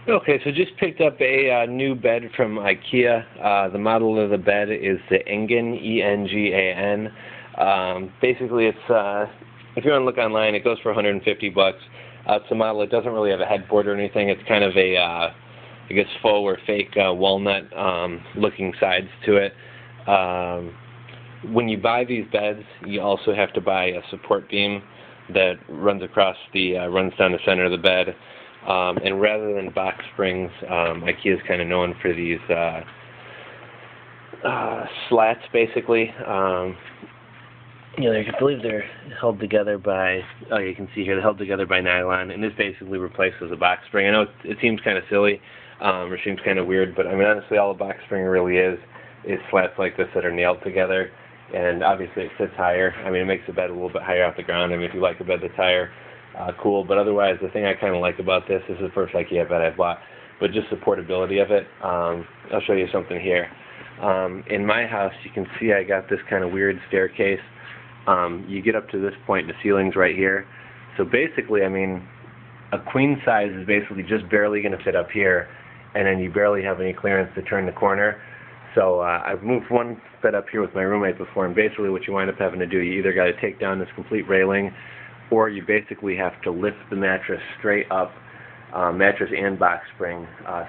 Okay, so just picked up a new bed from Ikea. The model of the bed is the Engan, E-N-G-A-N. Basically, it's if you want to look online, it goes for 150 bucks. It's a model. It doesn't really have a headboard or anything. It's kind of a, I guess, faux or fake walnut looking sides to it. When you buy these beds, you also have to buy a support beam that runs across the runs down the center of the bed. And rather than box springs, IKEA is kind of known for these slats, basically. I believe they're held together by, oh, you can see here, they're held together by nylon, and this basically replaces a box spring. I know it seems kind of silly, or seems kind of weird, but I mean, honestly, all a box spring really is slats like this that are nailed together, and obviously it sits higher. I mean, it makes the bed a little bit higher off the ground. I mean, if you like a bed that's higher, cool, but otherwise, the thing I kind of like about this is the first IKEA bed I bought, but just the portability of it. I'll show you something here. In my house, you can see I got this kind of weird staircase. You get up to this point, the ceiling's right here. So basically, I mean, a queen size is basically just barely going to fit up here, and then you barely have any clearance to turn the corner. So I've moved one bed up here with my roommate before, and basically what you wind up having to do, you either got to take down this complete railing, or you basically have to lift the mattress straight up, mattress and box spring,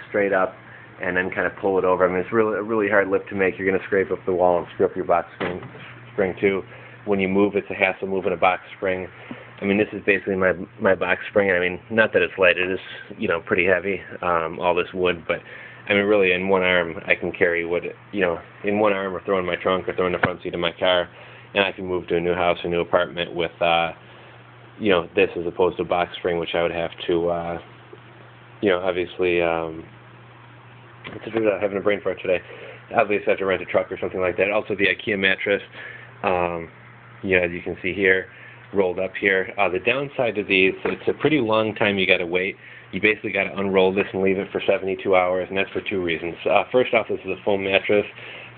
straight up, and then kind of pull it over. I mean, it's really a really hard lift to make. You're going to scrape up the wall and screw up your box spring too. When you move, it's a hassle moving a box spring. I mean, this is basically my box spring. I mean, not that it's light. It is, pretty heavy, all this wood, but I mean, really, in one arm, I can carry wood, in one arm, or throw in my trunk, or throw in the front seat of my car, and I can move to a new house, a new apartment with, this as opposed to a box spring, which I would have to, obviously, having a brain fart today. Obviously, I have to rent a truck or something like that. Also, the IKEA mattress, as you can see here, rolled up here. The downside to these, it's a pretty long time you got to wait. You basically got to unroll this and leave it for 72 hours, and that's for two reasons. First off, this is a foam mattress,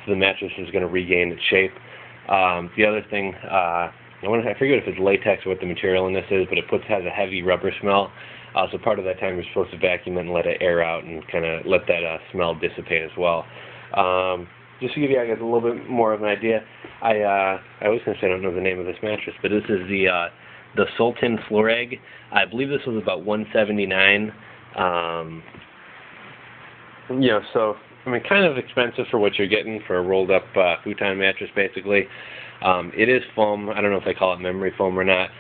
so the mattress is going to regain its shape. The other thing, I forget if it's latex or what the material in this is, but it has a heavy rubber smell. So part of that time you're supposed to vacuum it and let it air out and kind of let that smell dissipate as well. Just to give you, I guess, a little bit more of an idea, I was going to say I don't know the name of this mattress, but this is the Sultan Florvag. I believe this was about $179. So I mean, kind of expensive for what you're getting for a rolled up futon mattress, basically. It is foam. I don't know if they call it memory foam or not.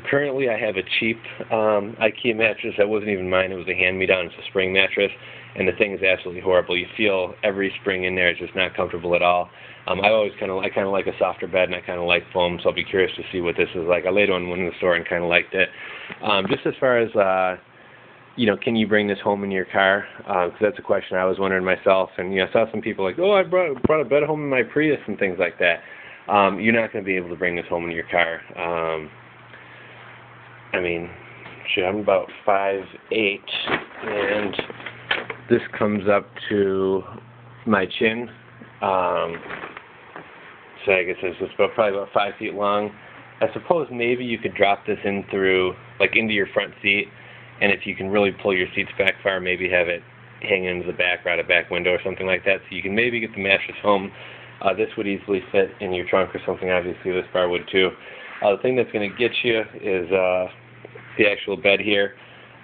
Currently, I have a cheap IKEA mattress that wasn't even mine. It was a hand-me-down. It's a spring mattress, and the thing is absolutely horrible. You feel every spring in there. It's just not comfortable at all. I kind of like a softer bed, and I kind of like foam, so I'll be curious to see what this is like. I laid one in the store and kind of liked it. Just as far as can you bring this home in your car? Because that's a question I was wondering myself. And I saw some people like, oh, I brought a bed home in my Prius and things like that. You're not going to be able to bring this home in your car. I mean, shit, I'm about 5'8", and this comes up to my chin. So I guess it's probably about 5 feet long. I suppose maybe you could drop this into your front seat, and if you can really pull your seats back far, maybe have it hang into the back or out a back window or something like that, so you can maybe get the mattress home. This would easily fit in your trunk or something. Obviously, this bar would too. The thing that's going to get you is the actual bed here.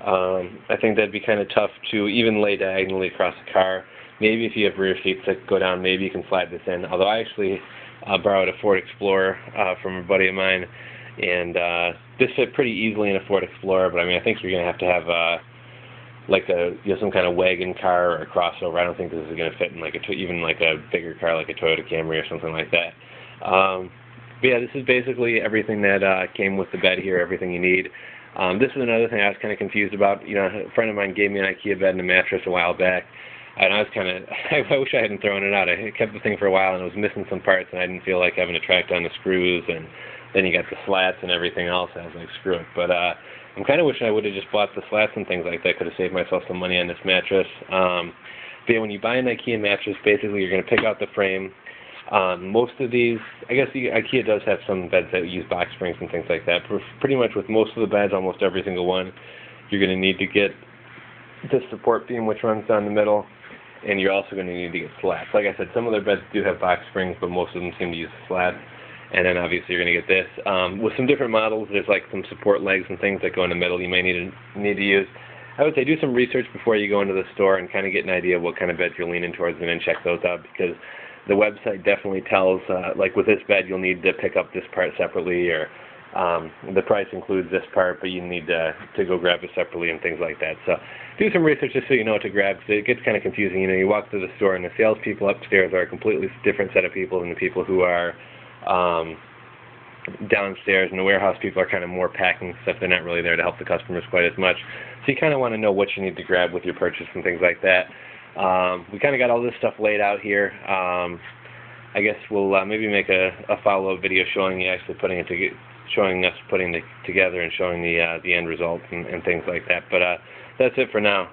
I think that'd be kind of tough to even lay diagonally across the car. Maybe if you have rear seats that go down, maybe you can slide this in. Although I actually borrowed a Ford Explorer from a buddy of mine, and this fit pretty easily in a Ford Explorer. But I mean, I think you're going to have some kind of wagon car or a crossover. I don't think this is going to fit in even a bigger car like a Toyota Camry or something like that. But yeah, this is basically everything that came with the bed here, everything you need. This is another thing I was kind of confused about. A friend of mine gave me an IKEA bed and a mattress a while back, and I was I wish I hadn't thrown it out. I kept the thing for a while, and it was missing some parts, and I didn't feel like having to track down the screws, and then you got the slats and everything else. I was like, screw it. But I'm kind of wishing I would have just bought the slats and things like that. Could have saved myself some money on this mattress. But yeah, when you buy an IKEA mattress, basically you're going to pick out the frame. Most of these, I guess IKEA does have some beds that use box springs and things like that. Pretty much with most of the beds, almost every single one, you're going to need to get this support beam which runs down the middle, and you're also going to need to get slats. Like I said, some of their beds do have box springs, but most of them seem to use slats. And then obviously you're going to get this. With some different models, there's like some support legs and things that go in the middle you may need to use. I would say do some research before you go into the store and kind of get an idea of what kind of beds you're leaning towards, and then check those out, because the website definitely tells, like with this bed, you'll need to pick up this part separately, or the price includes this part, but you need to go grab it separately and things like that. So do some research just so you know what to grab, because it gets kind of confusing. You know, you walk through the store and the salespeople upstairs are a completely different set of people than the people who are downstairs, and the warehouse people are kind of more packing stuff. They're not really there to help the customers quite as much. So you kind of want to know what you need to grab with your purchase and things like that. We kind of got all this stuff laid out here. I guess we'll maybe make a follow-up video showing you actually putting it together, showing us putting it together and showing the end result and things like that. But that's it for now.